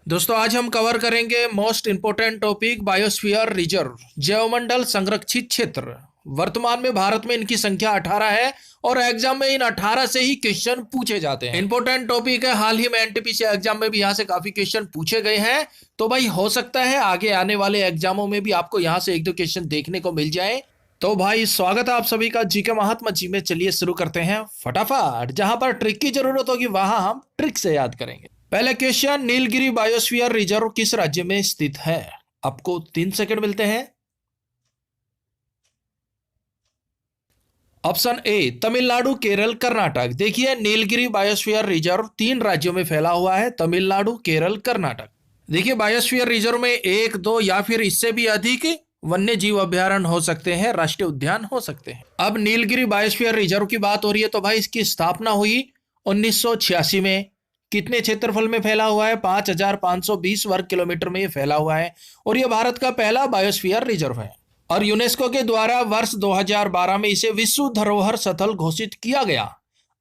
दोस्तों आज हम कवर करेंगे most important topic biosphere reserve जैवमंडल संरक्षित क्षेत्र। वर्तमान में भारत में इनकी संख्या 18 है और एग्जाम में इन 18 से ही क्वेश्चन पूछे जाते हैं। इंपोर्टेंट टॉपिक है, हाल ही में एनटीपीसी एग्जाम में भी यहाँ से काफी क्वेश्चन पूछे गए हैं। तो भाई हो सकता है आगे आने वाले एग्जामों में भी आपको यहाँ से एक दो क्वेश्चन देखने को मिल जाए। तो भाई स्वागत है आप सभी का जीके महात्मा जी में। चलिए शुरू करते हैं फटाफट। जहां पर ट्रिक की जरूरत होगी वहां हम ट्रिक से याद करेंगे। पहले क्वेश्चन, नीलगिरी बायोस्फीयर रिजर्व किस राज्य में स्थित है? आपको 3 सेकंड मिलते हैं। Option A Tamil Nadu, Kerala, Karnataka. देखिए नीलगिरी बायोस्फीयर रिजर्व 3 राज्यों में फैला हुआ है, तमिलनाडु, केरल, कर्नाटक। देखिए बायोस्फीयर रिजर्व में 1, 2 या फिर इससे भी अधिक वन्य जीव अभ्यारण्य हो सकते हैं, राष्ट्रीय उद्यान हो सकते हैं। अब नीलगिरी बायोस्फीयर रिजर्व की बात हो रही है तो भाई इसकी स्थापना हुई 1986 में। कितने क्षेत्रफल में फैला हुआ है? 5520 वर्ग किलोमीटर में ये फैला हुआ है और ये भारत का पहला बायोस्फीयर रिजर्व है और यूनेस्को के द्वारा वर्ष 2012 में इसे विश्व धरोहर स्थल घोषित किया गया।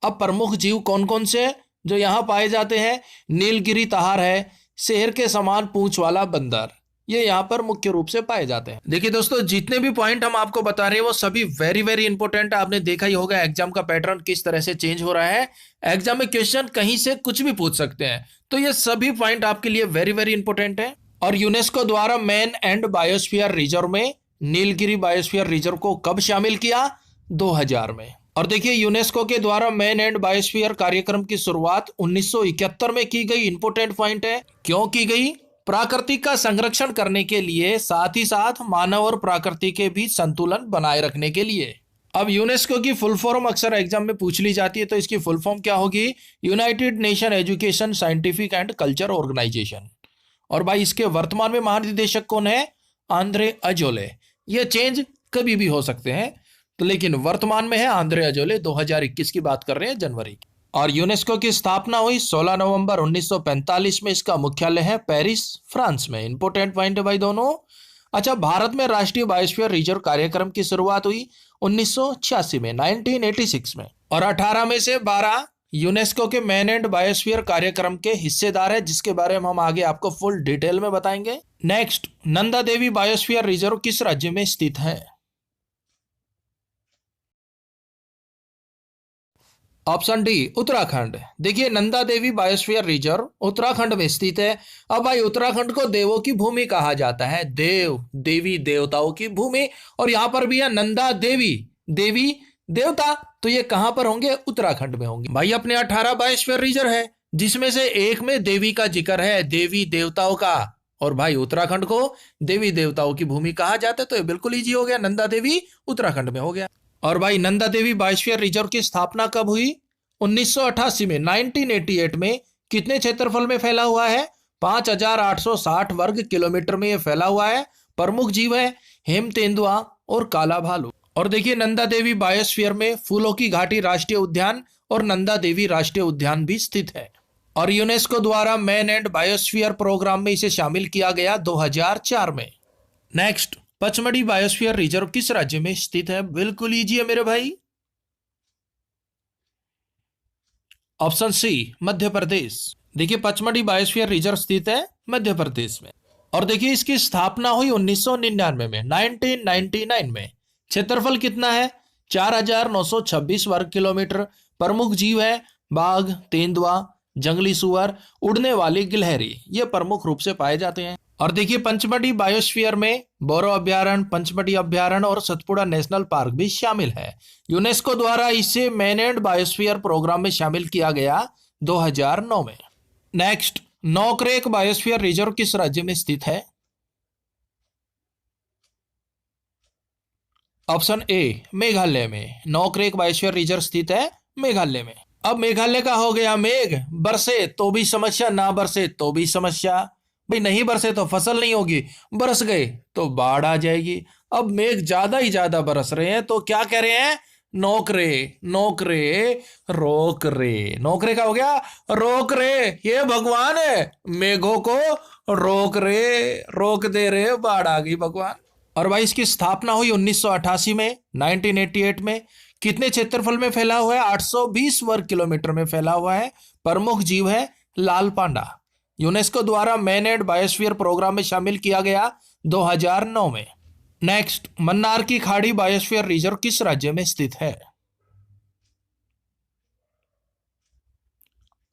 अब प्रमुख जीव कौन कौन से जो यहाँ पाए जाते हैं? नीलगिरी ताहार है, शेर के समान पूंछ वाला बंदर, ये यहाँ पर मुख्य रूप से पाए जाते हैं। देखिए दोस्तों जितने भी पॉइंट हम आपको बता रहे हैं वो सभी वेरी वेरी इंपॉर्टेंट है। आपने देखा ही होगा एग्जाम का पैटर्न किस तरह से चेंज हो रहा है। एग्जाम में क्वेश्चन कहीं से कुछ भी पूछ सकते हैं, तो ये सभी पॉइंट आपके लिए वेरी वेरी इंपॉर्टेंट है। और यूनेस्को द्वारा मैन एंड बायोस्फीयर रिजर्व में नीलगिरी बायोस्फीयर रिजर्व को कब शामिल किया? 2000 में। और देखिए यूनेस्को के द्वारा मैन एंड बायोस्फीयर कार्यक्रम की शुरुआत 1971 में की गई। इंपॉर्टेंट पॉइंट है, क्यों की गई? प्राकृतिक का संरक्षण करने के लिए, साथ ही साथ मानव और प्रकृति के बीच संतुलन बनाए रखने के लिए। अब यूनेस्को की फुल फॉर्म अक्सर एग्जाम में पूछ ली जाती है, तो इसकी फुल फॉर्म क्या होगी? United Nation Education Scientific and Culture Organisation. और भाई इसके वर्तमान में महानिदेशक कौन है? Andre Azoulay. ये चेंज कभी भी हो सकते हैं, तो लेकिन वर्तमान में है आंद्रे अजोले। 2021 की बात कर रहे हैं, जनवरी की। और यूनेस्को की स्थापना हुई 16 नवंबर 1945 में। इसका मुख्यालय है पेरिस, फ्रांस में। इंपोर्टेंट पॉइंट है भाई दोनों। अच्छा, भारत में राष्ट्रीय बायोस्फीयर रिजर्व कार्यक्रम की शुरुआत हुई 1986 में, 1986 में। और 18 में से 12 यूनेस्को के मैन एंड बायोस्फीयर कार्यक्रम के हिस्सेदार है, जिसके बारे में हम आगे आपको फुल डिटेल में बताएंगे। Next, Nanda Devi biosphere reserve किस राज्य में स्थित है? Option D Uttarakhand. देखिए नंदा देवी बायोस्फीयर रिजर्व उत्तराखंड में स्थित है। अब भाई उत्तराखंड को देवों की भूमि कहा जाता है, देव देवी देवताओं की भूमि। और यहां पर भी है नंदा देवी, देवी देवता, तो ये कहां पर होंगे? उत्तराखंड में होंगे। भाई अपने 18 बायोस्फीयर रिजर्व है, जिसमें से एक में देवी का जिक्र है, देवी देवताओं का। और भाई उत्तराखंड को देवी देवताओं की भूमि कहा जाता है, तो ये बिल्कुल इजी हो गया, नंदा देवी उत्तराखंड में हो गया। और भाई नंदा देवी बायोस्फीयर रिजर्व की स्थापना कब हुई? 1988 में, 1988 में। कितने क्षेत्रफल में फैला हुआ है? 5860 वर्ग किलोमीटर में यह फैला हुआ है। प्रमुख जीव है हेम तेंदुआ और काला भालू। और देखिए नंदा देवी बायोस्फीयर में फूलों की घाटी राष्ट्रीय उद्यान और नंदा देवी राष्ट्रीय उद्यान भी स्थित है। और यूनेस्को द्वारा मैन एंड बायोस्फीयर प्रोग्राम में इसे शामिल किया गया 2004 में। नेक्स्ट, पचमढ़ी बायोस्फीयर रिजर्व किस राज्य में स्थित है? बिल्कुल इजी है मेरे भाई। ऑप्शन सी मध्य प्रदेश। देखिए पचमढ़ी बायोस्फीयर रिजर्व स्थित है मध्य प्रदेश में। और देखिए इसकी स्थापना हुई 1999 में, 1999 में। क्षेत्रफल कितना है? 4926 वर्ग किलोमीटर। प्रमुख जीव है बाघ, तेंदुआ, जंगली सुअर, उड़ने वाली गिलहरी, ये प्रमुख रूप से पाए जाते हैं। और देखिए पंचमढ़ी बायोस्फीयर में बोरो अभ्यारण्य, पंचमढ़ी अभ्यारण्य और सतपुड़ा नेशनल पार्क भी शामिल है। यूनेस्को द्वारा इसे मैन एंड बायोस्फीयर प्रोग्राम में शामिल किया गया 2009 में। नेक्स्ट, नौकरेक बायोस्फीयर रिजर्व किस राज्य में स्थित है? ऑप्शन ए मेघालय में। नौकरेक बायोस्फीयर रिजर्व स्थित है मेघालय में। अब मेघालय का हो गया मेघ, बरसे तो भी समस्या, ना बरसे तो भी समस्या। भाई नहीं बरसे तो फसल नहीं होगी, बरस गए तो बाढ़ आ जाएगी। अब मेघ ज्यादा ही ज्यादा बरस रहे हैं, तो क्या कह रहे हैं? नौकरे नौकरे रोक रे। नौकरे का हो गया रोक रे, ये भगवान है, मेघों को रोक रे, रोक दे रे, बाढ़ आ गई भगवान। और भाई इसकी स्थापना हुई 1988 में, 1988 में। कितने क्षेत्रफल में फैला हुआ है? 820 वर्ग किलोमीटर में फैला हुआ है। प्रमुख जीव है लाल पांडा। यूनेस्को द्वारा मैन एंड बायोस्फीयर प्रोग्राम में शामिल किया गया 2009 में। नेक्स्ट, मन्नार की खाड़ी बायोस्फीयर रिजर्व किस राज्य में स्थित है?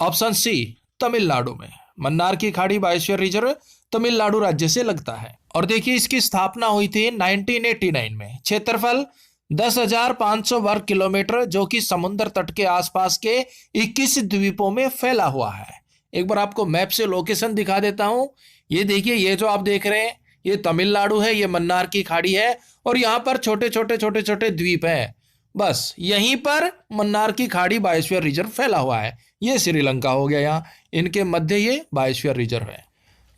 ऑप्शन सी, तमिलनाडु में। मन्नार की खाड़ी बायोस्फीयर रिजर्व तमिलनाडु राज्य से लगता है। और देखिए, इसकी स्थापना हुई थी 1989 में। क्षेत्रफल 10,500 वर्ग किलोमीटर, जो कि समुद्र तट के आसपास के 21 द्वीपों में फैला हुआ है। एक बार आपको मैप से लोकेशन दिखा देता हूं। ये देखिए, ये जो आप देख रहे हैं ये तमिलनाडु है, ये मन्नार की खाड़ी है और यहाँ पर छोटे छोटे द्वीप हैं। बस यहीं पर मन्नार की खाड़ी बायोस्फीयर रिजर्व फैला हुआ है। ये श्रीलंका हो गया, यहाँ इनके मध्य ये बायोस्फीयर रिजर्व है।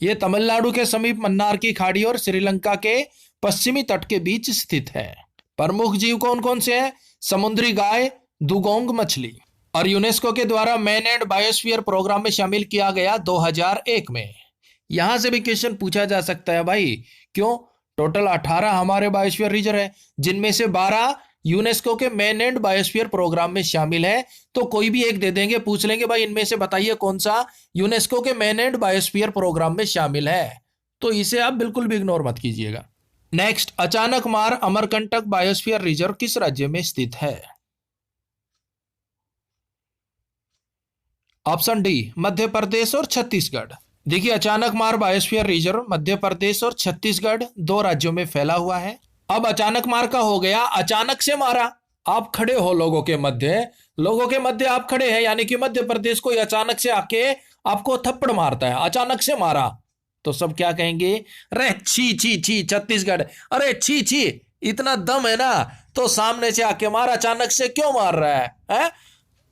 ये तमिलनाडु के समीप मन्नार की खाड़ी और श्रीलंका के पश्चिमी तट के बीच स्थित है। प्रमुख जीव कौन कौन से हैं? समुद्री गाय, दुगोंग मछली। और यूनेस्को के द्वारा मैन एंड बायोस्फीयर प्रोग्राम में शामिल किया गया 2001 में। यहां से भी क्वेश्चन पूछा जा सकता है भाई, क्यों? टोटल 18 हमारे बायोस्फीयर रिजर्व है, जिनमें से 12 यूनेस्को के मैन एंड बायोस्फीयर प्रोग्राम में शामिल है। तो कोई भी एक दे देंगे, पूछ लेंगे भाई इनमें से बताइए कौन सा यूनेस्को के मैन एंड बायोस्फीयर प्रोग्राम में शामिल है। तो इसे आप बिल्कुल भी इग्नोर मत कीजिएगा। Next, Achanakmar Amarkantak biosphere reserve किस राज्य में स्थित है? ऑप्शन डी, मध्य प्रदेश और छत्तीसगढ़। देखिए, अचानकमार बायोस्फीयर रिजर्व मध्य प्रदेश और छत्तीसगढ़ 2 राज्यों में फैला हुआ है। अब अचानकमार का हो गया, अचानक से मारा। आप खड़े हो लोगों के मध्य आप खड़े हैं, यानी कि मध्य प्रदेश कोई अचानक से आके आपको थप्पड़ मारता है, अचानक से मारा, तो सब क्या कहेंगे? अरे छी छी छी छत्तीसगढ़, अरे छी छी, इतना दम है ना तो सामने से आके मार, अचानक से क्यों मार रहा है?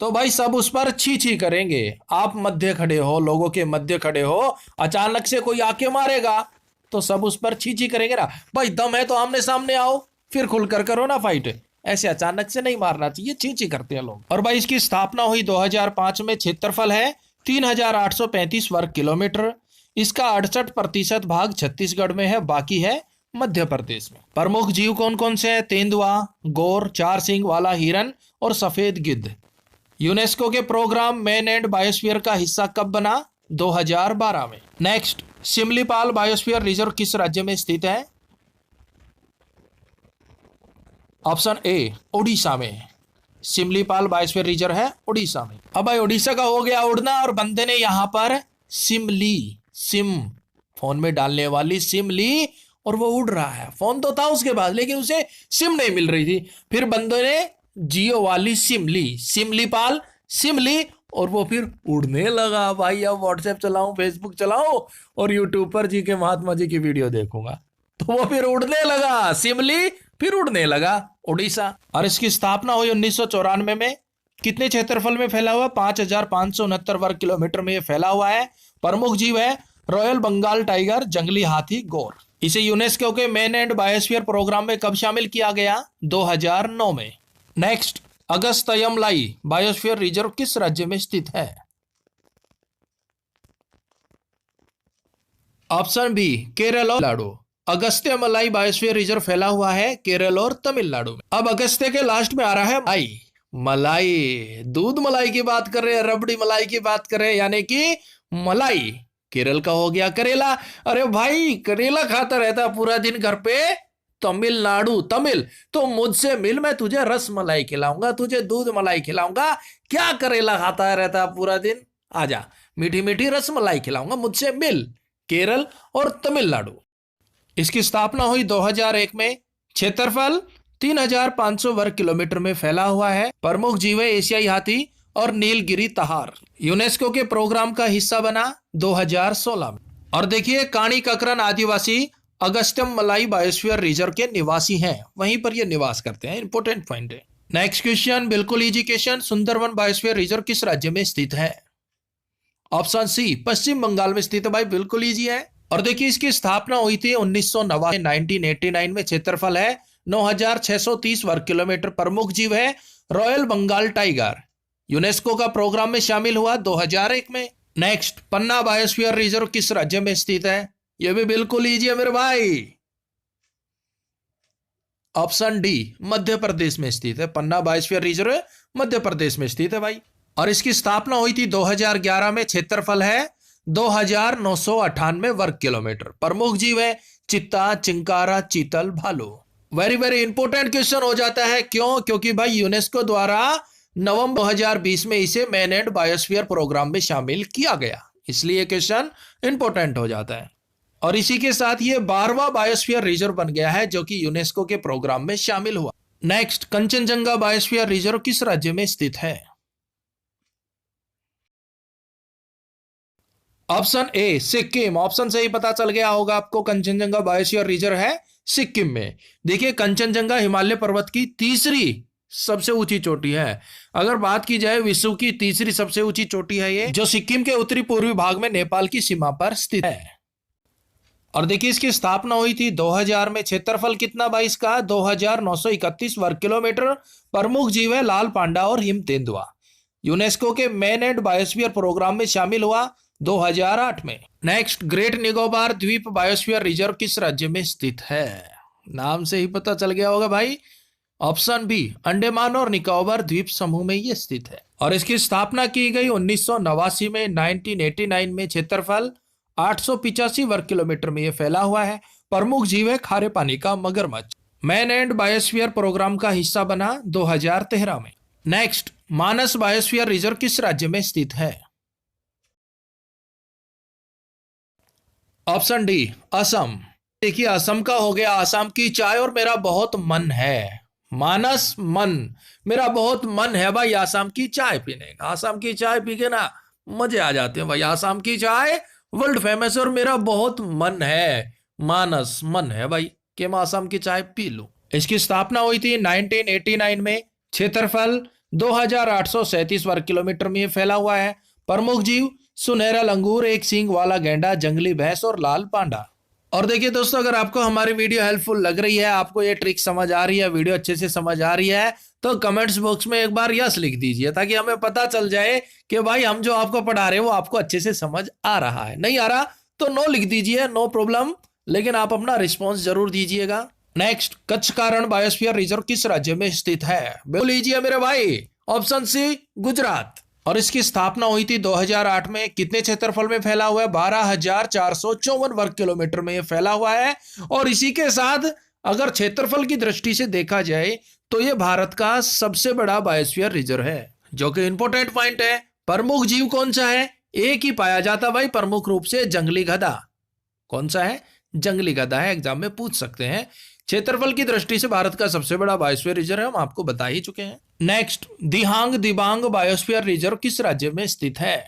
तो भाई सब उस पर छी छी करेंगे। आप मध्य खड़े हो, लोगों के मध्य खड़े हो, अचानक से कोई आके मारेगा तो सब उस पर छी छी करेंगे ना। भाई दम है तो आमने सामने आओ, फिर खुलकर करो ना फाइट। ऐसे अचानक से नहीं मारना चाहिए, छी छी करते हैं लोग। और भाई इसकी स्थापना हुई 2005 में। क्षेत्रफल है 3,835 वर्ग किलोमीटर। इसका 68% भाग छत्तीसगढ़ में है, बाकी है मध्य प्रदेश में। प्रमुख जीव कौन कौन से हैं? तेंदुआ, गोर, 4 सींग वाला हिरन और सफेद गिद्ध। यूनेस्को के प्रोग्राम मैन एंड बायोस्फीयर का हिस्सा कब बना? 2012 में। नेक्स्ट, सिमलीपाल बायोस्फीयर रिजर्व किस राज्य में स्थित है? ऑप्शन ए, उड़ीसा में। सिमलीपाल बायोस्फीयर रिजर्व है उड़ीसा में। अब भाई उड़ीसा का हो गया उड़ना, और बंदे ने यहां पर सिम फोन में डालने वाली सिम ली और वो उड़ रहा है। फोन तो था उसके पास, लेकिन उसे सिम नहीं मिल रही थी। फिर बंदे ने जियो वाली सिम ली, सिमलीपाल सिम ली, और वो फिर उड़ने लगा। भाई अब व्हाट्सएप चलाऊं, फेसबुक चलाऊं और यूट्यूब पर जी के महात्मा जी की वीडियो देखूंगा, तो वो फिर उड़ने लगा। सिम ली, फिर उड़ने लगा उड़ीसा। और इसकी स्थापना हुई 1994 में। कितने क्षेत्रफल में फैला हुआ? 5,569 वर्ग किलोमीटर में ये फैला हुआ है। प्रमुख जीव है रॉयल बंगाल टाइगर, जंगली हाथी, गोर। इसे यूनेस्को के मैन एंड बायोस्फीयर प्रोग्राम में कब शामिल किया गया? 2009 में। नेक्स्ट, अगस्त्यमलाई बायोस्फीयर रिजर्व किस राज्य में स्थित है? ऑप्शन बी, केरल और तमिलनाडु। अगस्त्यमलाई बायोस्फीयर रिजर्व फैला हुआ है केरल और तमिलनाडु में। अब अगस्त्य के लास्ट में आ रहा है मलाई। दूध मलाई की बात कर रहे हैं, रबड़ी मलाई की बात कर रहे हैं, यानी कि मलाई। केरल का हो गया करेला। अरे भाई करेला खाता रहता पूरा दिन घर पे, तमिलनाडु। तमिल तो मुझसे मिल, मैं तुझे रस मलाई खिलाऊंगा, तुझे दूध मलाई खिलाऊंगा। क्या करेला खाता रहता पूरा दिन? आजा, मीठी मीठी रस मलाई खिलाऊंगा, मुझसे मिल। केरल और तमिलनाडु। इसकी स्थापना हुई 2001 में। क्षेत्रफल 3,500 वर्ग किलोमीटर में फैला हुआ है। प्रमुख जीव है एशियाई हाथी और नीलगिरी तहार। यूनेस्को के प्रोग्राम का हिस्सा बना 2016 में। और देखिए, काणी ककरन आदिवासी अगस्त्यमलाई बायोस्फीयर रिजर्व के निवासी हैं, वहीं पर ये निवास करते हैं। इंपोर्टेंट पॉइंट है। नेक्स्ट क्वेश्चन, बिल्कुल easy question. Sundarban biosphere reserve किस राज्य में स्थित है? ऑप्शन सी, पश्चिम बंगाल में स्थित है। भाई बिल्कुल इजी है। और देखिए, इसकी स्थापना हुई थी 1989 में। क्षेत्रफल है 9,630 वर्ग किलोमीटर। प्रमुख जीव है रॉयल बंगाल टाइगर। यूनेस्को का प्रोग्राम में शामिल हुआ 2001 में। नेक्स्ट, पन्ना बायोस्फीयर रिजर्व किस राज्य में स्थित है? यह भी बिल्कुल इजी है मेरे भाई। ऑप्शन डी, मध्य प्रदेश में स्थित है। पन्ना बायोस्फीयर रिजर्व मध्य प्रदेश में स्थित है भाई। और इसकी स्थापना हुई थी 2011 में। क्षेत्रफल है 2998 वर्ग किलोमीटर। प्रमुख जीव है चित्ता, चिंकारा, चीतल, भालू। वेरी वेरी इंपॉर्टेंट क्वेश्चन हो जाता है। क्यों? क्योंकि भाई यूनेस्को द्वारा नवंबर 2020 में इसे मैन एंड बायोस्फीयर प्रोग्राम में शामिल किया गया, इसलिए क्वेश्चन इंपॉर्टेंट हो जाता है। और इसी के साथ ये 12वां बायोस्फीयर रिजर्व बन गया है जो कि यूनेस्को के प्रोग्राम में शामिल हुआ। नेक्स्ट, कंचनजंगा बायोस्फीयर रिजर्व किस राज्य में स्थित है? Option A Sikkim. ऑप्शन से ही पता चल गया होगा आपको, कंचनजंगा बायोस्फीयर रिजर्व है सिक्किम में। देखिए, कंचनजंगा हिमालय पर्वत की तीसरी सबसे ऊंची चोटी है। अगर बात की जाए विश्व की तीसरी सबसे ऊंची चोटी है ये, जो सिक्किम के उत्तरी पूर्वी भाग में नेपाल की सीमा पर स्थित है। और देखिए, इसकी स्थापना हुई थी 2000 में। क्षेत्रफल कितना भाई इसका? 2931 वर्ग किलोमीटर। प्रमुख जीव है लाल पांडा और हिम तेंदुआ। यूनेस्को के मैन एंड बायोस्फीयर प्रोग्राम में शामिल हुआ 2008 में। नेक्स्ट, ग्रेट निकोबार द्वीप बायोस्फीयर रिजर्व किस राज्य में स्थित है? नाम से ही पता चल गया होगा भाई। ऑप्शन बी, अंडमान और निकोबार द्वीप समूह में ये स्थित है। और इसकी स्थापना की गई 1989 में। 1989 में। क्षेत्रफल 885 वर्ग किलोमीटर में ये फैला हुआ है। प्रमुख जीव है खारे पानी का मगरमच्छ। मैन एंड बायोस्फीयर प्रोग्राम का हिस्सा बना 2013 में। नेक्स्ट, मानस बायोस्फीयर रिजर्व किस राज्य में स्थित है? Option D, Assam. देखिए, असम का हो गया। असम की चाय और मेरा बहुत मन है। मानस मन, मेरा बहुत मन है भाई आसाम की चाय पीने का। आसाम की चाय पी के ना मजे आ जाते हैं भाई। आसाम की चाय वर्ल्ड फेमस और मेरा बहुत मन है, मानस मन है भाई कि मैं आसाम की चाय पी लूं। इसकी स्थापना हुई थी 1989 में। क्षेत्रफल 2837 वर्ग किलोमीटर में फैला हुआ है। प्रमुख जीव सुनहरा लंगूर, एक सींग वाला गैंडा, जंगली भैंस और लाल पांडा। और देखिए दोस्तों, अगर आपको हमारी वीडियो हेल्पफुल लग रही है, आपको ये ट्रिक समझ आ रही है, वीडियो अच्छे से समझ आ रही है, तो कमेंट्स बॉक्स में एक बार यस लिख दीजिए ताकि हमें पता चल जाए कि भाई हम जो आपको पढ़ा रहे हैं वो आपको अच्छे से समझ आ रहा है। नहीं आ रहा तो नो लिख दीजिए, नो प्रॉब्लम, लेकिन आप अपना रिस्पॉन्स जरूर दीजिएगा। नेक्स्ट, कच्छ कारण बायोस्फीयर रिजर्व किस राज्य में स्थित है? बोल लीजिए मेरे भाई। Option C, Gujarat. और इसकी स्थापना हुई थी 2008 में। कितने क्षेत्रफल में फैला हुआ है? 12,454 वर्ग किलोमीटर में यह फैला हुआ है। और इसी के साथ अगर क्षेत्रफल की दृष्टि से देखा जाए तो यह भारत का सबसे बड़ा बायोस्फीयर रिजर्व है, जो कि इंपॉर्टेंट पॉइंट है। प्रमुख जीव कौन सा है? एक ही पाया जाता भाई प्रमुख रूप से, जंगली गधा। कौन सा है? जंगली गधा है, एग्जाम में पूछ सकते हैं। क्षेत्रफल की दृष्टि से भारत का सबसे बड़ा बायोस्फीयर रिजर्व है, हम आपको बता ही चुके हैं। नेक्स्ट, दिहांग दिबांग बायोस्फीयर रिजर्व किस राज्य में स्थित है?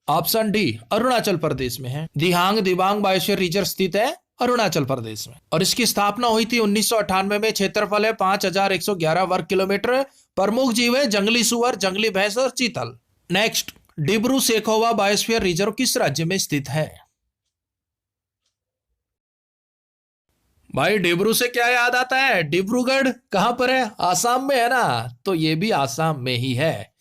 ऑप्शन डी, अरुणाचल प्रदेश में है। दिहांग दिबांग बायोस्फीयर रिजर्व स्थित है अरुणाचल प्रदेश में। और इसकी स्थापना हुई थी 1998 में। क्षेत्रफल है 5111 वर्ग किलोमीटर। प्रमुख जीव है जंगली सुअर, जंगली भैंस और चीतल। Next, Dibru Saikhowa biosphere reserve किस राज्य में स्थित है? भाई डिब्रू से क्या याद आता है? डिब्रूगढ़ कहां पर है? आसाम में है ना, तो ये भी आसाम में ही है।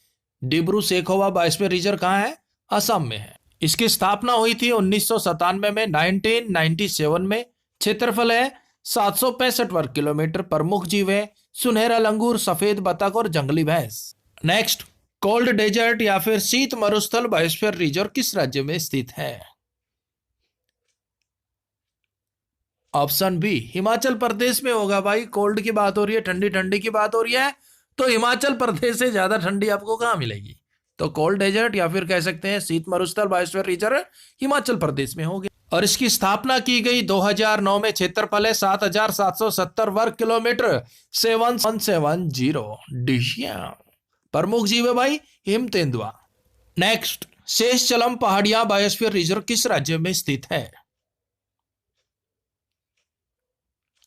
डिब्रू सेखोवा बायोस्फीयर रिजर्व कहां है? आसाम में है। इसकी स्थापना हुई थी 1997 में। 1997 में। क्षेत्रफल है 765 वर्ग किलोमीटर। प्रमुख जीव है सुनहरा लंगूर, सफेद बतख और जंगली भैंस। नेक्स्ट, कोल्ड डेजर्ट या फिर शीत मरुस्थल बायोस्फीयर रिजर्व किस राज्य में स्थित है? ऑप्शन बी, हिमाचल प्रदेश में होगा भाई। कोल्ड की बात हो रही है, ठंडी ठंडी की बात हो रही है, तो हिमाचल प्रदेश से ज्यादा ठंडी आपको कहां मिलेगी? तो कोल्ड डेजर्ट या फिर कह सकते हैं शीत मरुस्थल बायोस्फीयर रिजर्व हिमाचल प्रदेश में होगी। और इसकी स्थापना की गई 2009 में। क्षेत्रफल है 7,770 वर्ग किलोमीटर। 7170 डिशिया। प्रमुख जीव है भाई हिम तेंदुआ। नेक्स्ट, शेषचलम पहाड़ियां बायोस्फीयर रिजर्व किस राज्य में स्थित है?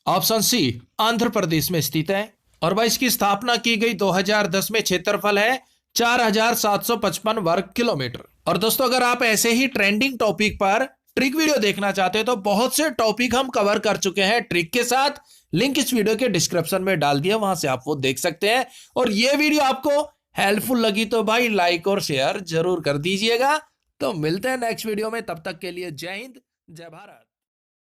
ऑप्शन सी, आंध्र प्रदेश में स्थित है। और भाई इसकी स्थापना की गई 2010 में। क्षेत्रफल है 4,755 वर्ग किलोमीटर। और दोस्तों, अगर आप ऐसे ही ट्रेंडिंग टॉपिक पर ट्रिक वीडियो देखना चाहते हो तो बहुत से टॉपिक हम कवर कर चुके हैं ट्रिक के साथ। लिंक इस वीडियो के डिस्क्रिप्शन में डाल दिया, वहां से आप वो देख सकते हैं। और ये वीडियो आपको हेल्पफुल लगी तो भाई लाइक और शेयर जरूर कर दीजिएगा। तो मिलते हैं नेक्स्ट वीडियो में, तब तक के लिए जय हिंद, जय भारत।